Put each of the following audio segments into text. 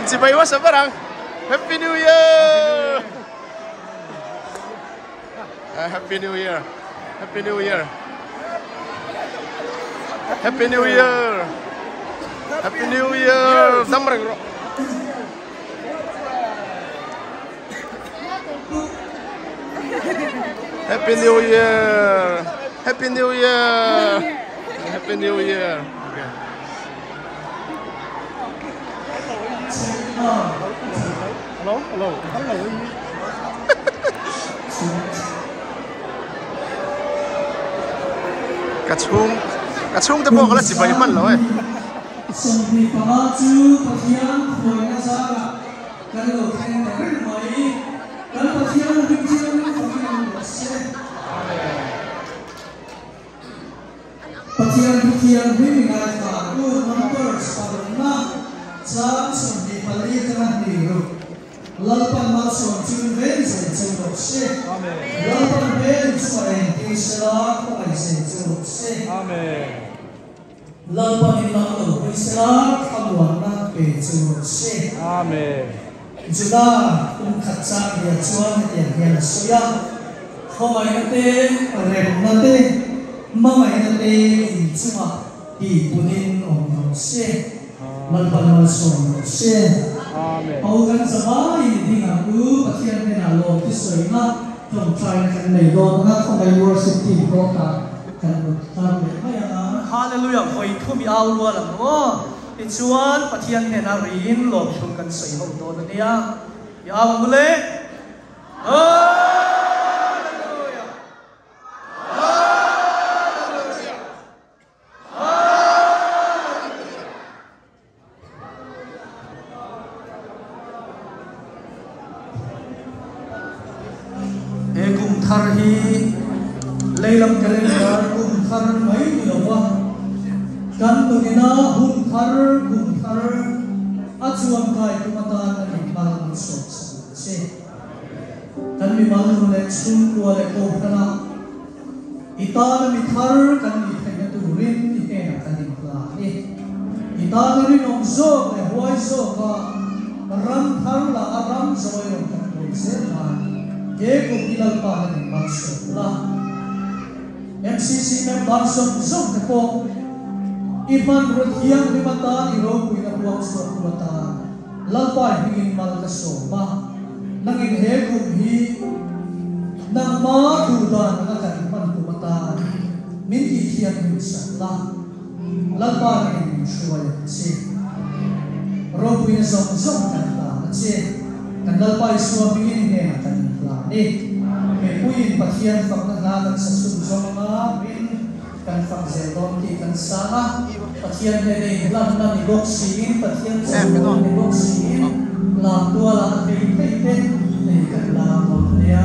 si bay was barang. Happy New Year. Happy New Year. Happy New Year. Happy New Year. Happy New Year. Damrang ro. Happy New Year. Happy New Year. Happy New Year. Okay. Hello, hello, hello. Cà chung tới bộ là chỉ bảy phân rồi. Sông thì có chú có thiên hồi na sa cái lỗ thiên này mấy cái có thiên vinh thiên có thiên một xe có thiên vinh thiên vinh ngày cả tu nó có sáu na sáng sông thì phải đi cái này được lần pan mà sông chuyên về sẽ chịu một xe lần pan về xoay thì sẽ là phải sẽ chịu một xe lần pan đi làm ở bên sẽ là không hoàn na về chịu một xe chúng ta cũng khát sang để chuan để hiện suya không ai nói thế rèm nói thế mà mày nói thế chúng ta đi bunin ông nói xe lần pan mà sông nói xe hầu gần sama ini di ngaku pasien kena lo kisoi na trong trai kan nei lo na không ai worship team ko ka kan tam le maya hallelujah hoi thumi au lo la no ichuan pathian kena rin lo thum kan soi ho do na nia ya mule thar hi leilam calendar kum thar mai nilawa kan tugina hum thar achuam kai kumata ni balang sok se kan mi balang le chun ko le ko kana itan mi thar kan mi thena tu rin ni he kan ni kla ni itan rin om zo le huai zo ka ram thar la aram zo yo kan ko se na एक उकिल पालन martial law MCC में बारसों जों को इमान रुधियां निमता इरो कुइना बुआं सो कुता ललपा हिगिन माल का सोमा नंगिन हे कुही नंगमा दुदा नंगन मन कुता मिंटी थियन मिसला ललपा हिगिन शुवाय से रो कुइना जों करता से कंदलपा इसवा बिगिन ने ni me puin pathian fak na kan sa sumsong ma min kan fak zelon ki kan sana pathian ne nei lan na ni gok sin pathian sa ni gok sin la tua la pe pe pe nei kan la mo nia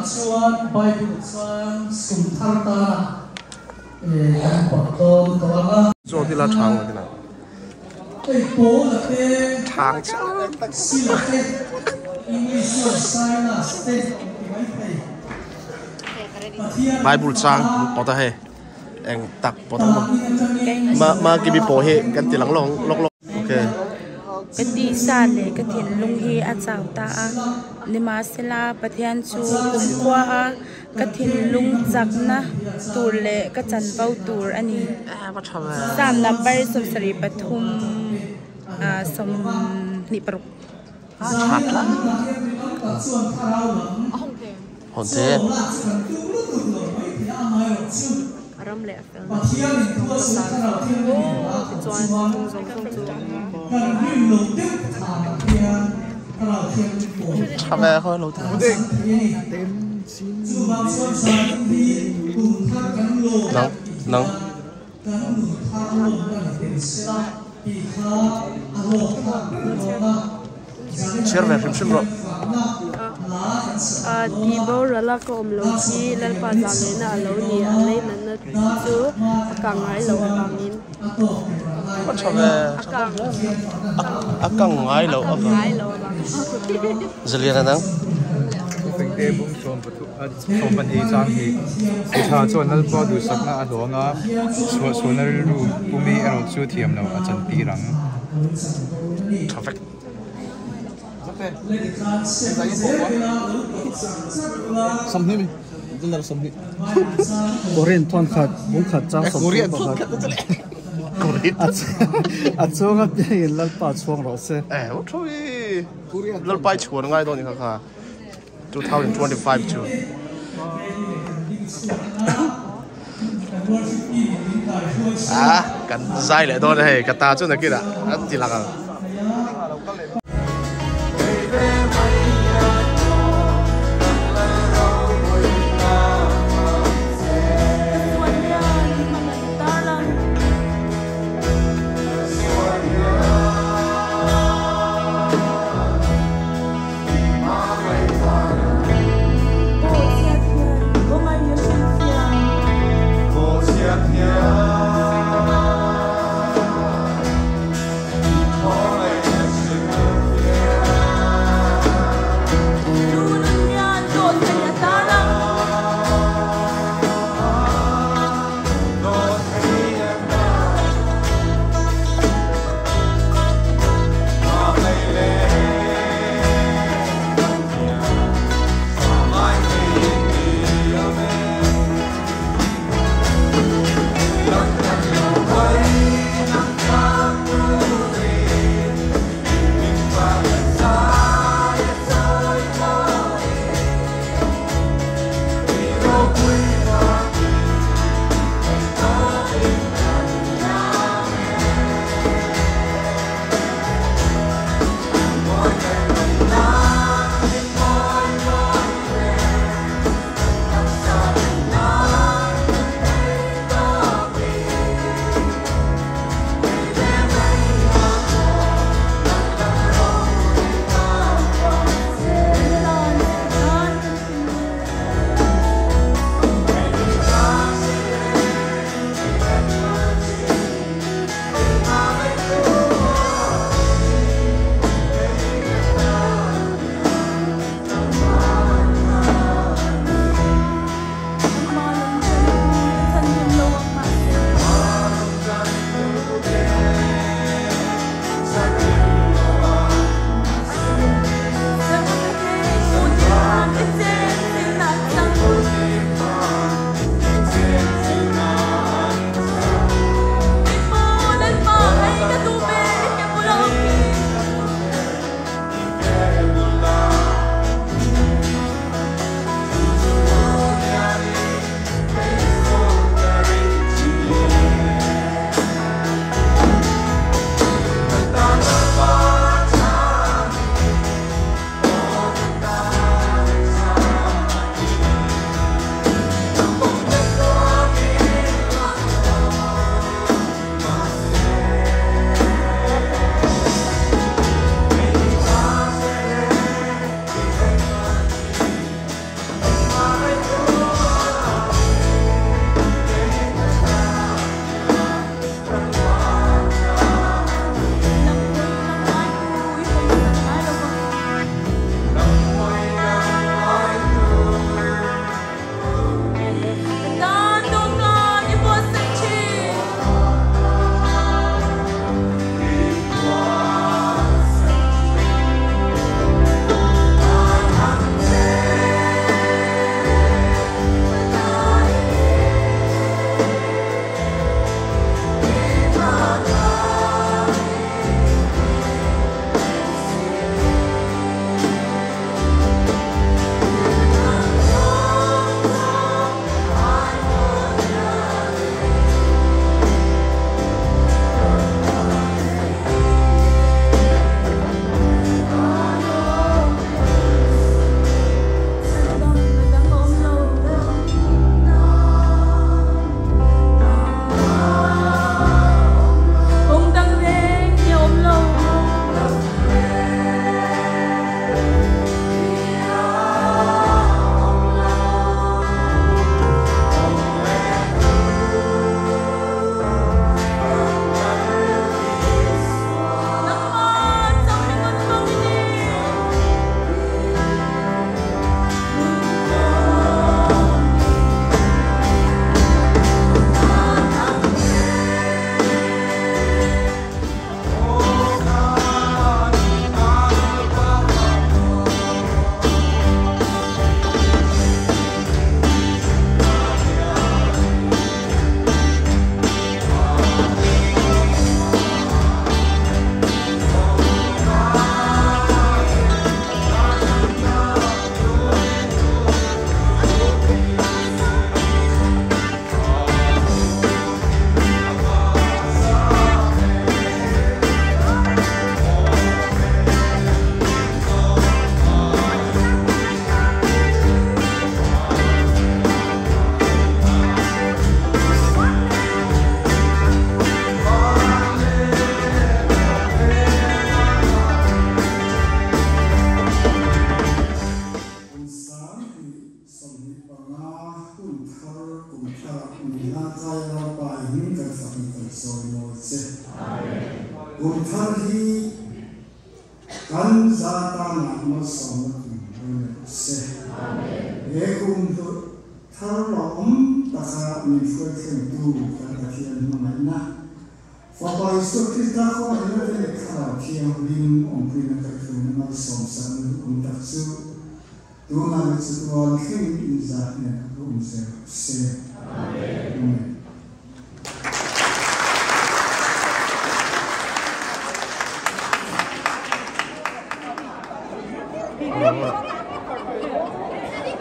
chuan Bible chuan sum thar ta kan patom tawanga cho đi là chàng rồi thế nào ei po la te chàng chứ si la te English chuan science te mai thei Bible chàng bỏ ta hay anh tắc bỏ ta mà cái bị bỏ hệ cái tiền lăng lông lóc lóc ok cái đi xa lệ cái thiền lung hi a chào ta lima sela pathian chu kum kwa cái thiền lung chak na tur lệ cái chan vau tur ani sam number som sari pathum som ni paruk hồn thế ram lệ chả về thôi lâu thế nắng chia về phim rồi đi bao giờ là có lâu chi lên pa giang lên là lâu nhỉ lên là nó chú càng ngày lâu càng nín bắt chả về càng ngày lâu giờ liền nắng Phình đê bông xôm phần hi trang hi thà cho nó bao đủ sắc na đó ngã số nó lu bumi ở chỗ thiềm nào ở chân tì răng perfect sắm hết mình真的sắm hết Korean tuan khát bông khát trang sắm Korean tuan khát à chỗ ngắt cái lần ba chuông rồi xe ôi trời lần ba chuông ngay đó nhỉ cả 2025 too cần dai lại thôi này cả ta chỗ này kia đã chỉ là Oh pa hin kan fakhi kan so mo se kum thar hi kan zata na ma som se e kum thar lo ta kha mi phoi khem tu kan ta thian ma na fa pa isto krista ko ina le kha thiam rin om pin ta khum ma som san ta su tu na le su on khem in za ne kum se amen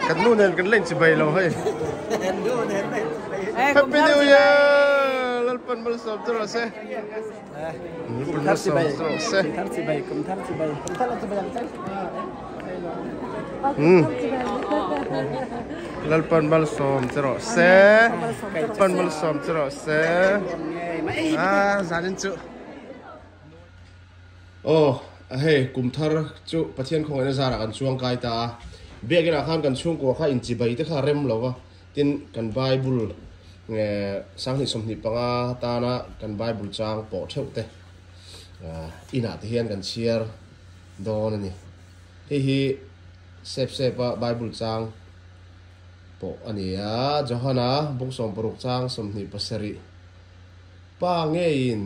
กันนู่นเนี่ยกันเล่นสิบใบเราให้ Happy New Year ลัลปันมาสอบตรอเซ่ลัลปันมาสอบตรอเซ่ลัลปันมาสอบตรอเซ่ปันมาสอบตรอเซ่จานินจุโอ้เฮ้กุมทาร์จุประเทศของเอเนซาระกันช่วงกายตาเบียกันอาคารกันช่วงกัวข้าอินจิบายที่ข้าเริ่มแล้วก็ตินกันไบเบิลสังหิสมนิปังอาตานะกันไบเบิลจางปอเท่าเตอินาที่เห็นกันเชียร์โดนนี่ที่เซฟไบเบิลจางปออันนี้จอฮานะบุกสมปรุกจางสมนิปัสริป้าเงี้ยน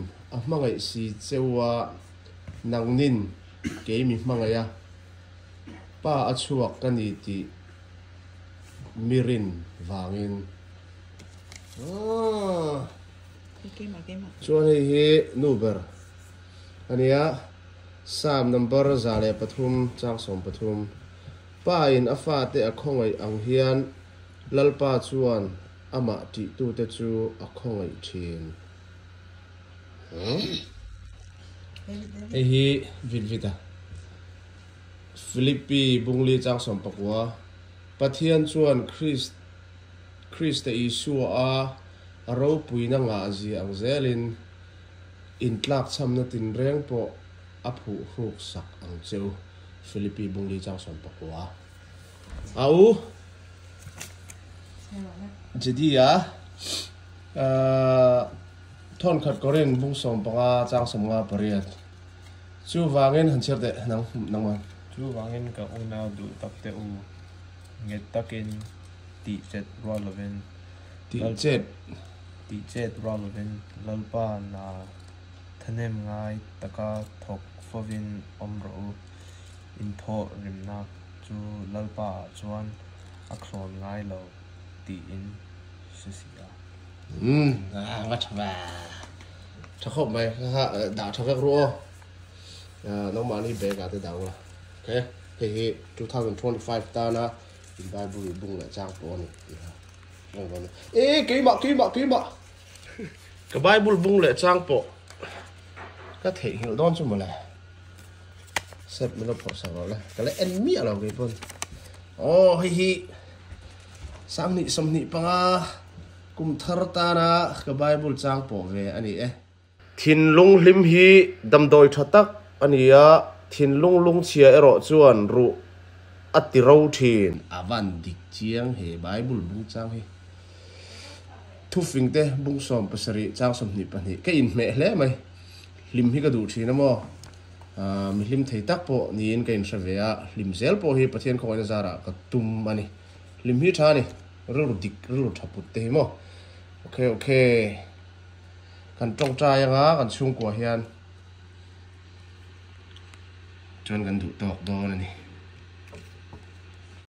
มังไอซีเจ้านางนินเกมิมังไงป้าอชวกกันนี่ที่มิรินวางินชวนให้นูเบอร์อันนี้3 number จาเลปทุมจางสมปทุมป้าอินอฟาเตอคงไออังเฮียนลัลป้าชวนอามาติตูเตจูอคงไอเทียนไอ้ฮีวิดาฟิลิปปีบุงลีจางสมปกัวปะเทียนชวนคริสต์อิสุอาเราปุยนังอาจีอังเซลินอินทลักช้ำนัตินเร่งปออับหูรูกสักอังเจ้าฟิลิปปีบุงลีจางสมปกัวเอาจะดีท่อนขัดกระเรนบุงสมปงาจางสมงาปริยัดจูวางเงินหันเชิดเดะนังมันจูวางเงินกับองนาดูตักเตอูเงตักินตีเจ็ดรอลเวนตีเจ็ดรอลเวนลัลปานาทะเนมง่ายตะกาทกฟวินอมรูอินโทริมนักจูลัลปาจวนอักษรง่ายเราตีอินสุสิยาว่าทำไมถ้าเข้าไปถ้าด่าทำให้รู้น้องมานี่เบรกอาจจะดังละโอเคที่2025ตานะอินไบบุรีบุ้งเลยจ้างปอนนี่กี่บะกับไบบุรีบุ้งเลยจ้างปอก็เถียงโดนจุ่มเลยเสร็จมันก็พอสักแล้วก็เลยเอ็นมีอะไรกี่คนโอ้ฮีสังนิสมนิปังอากุมทาร์ตานะกับไบเบิลจางปอเวอันนี้ทินลุงลิมฮีดำโดยทัตักอันนี้ทินลุงเชียร์รอจวนรูอัติเราทินอาวันดิกเจียงเฮไบเบิลบุงจางเฮทุฟิงเตบุงสมภาษาริจางสมนิปันเฮก็อินเมะเลยไหมลิมฮีก็ดูทีนะมั้งมีลิมไทยตักปอนี่อินก็อินเสวียลิมเซลปอเฮประเทศของอินซาระก็ตุมมันนี่ลิมฮีท่านี่รู้ทับปุตเตมั้งโอเคกันจงใจยังกันช่วงกว่าเฮียนจนกันถูกตอกโดนนี่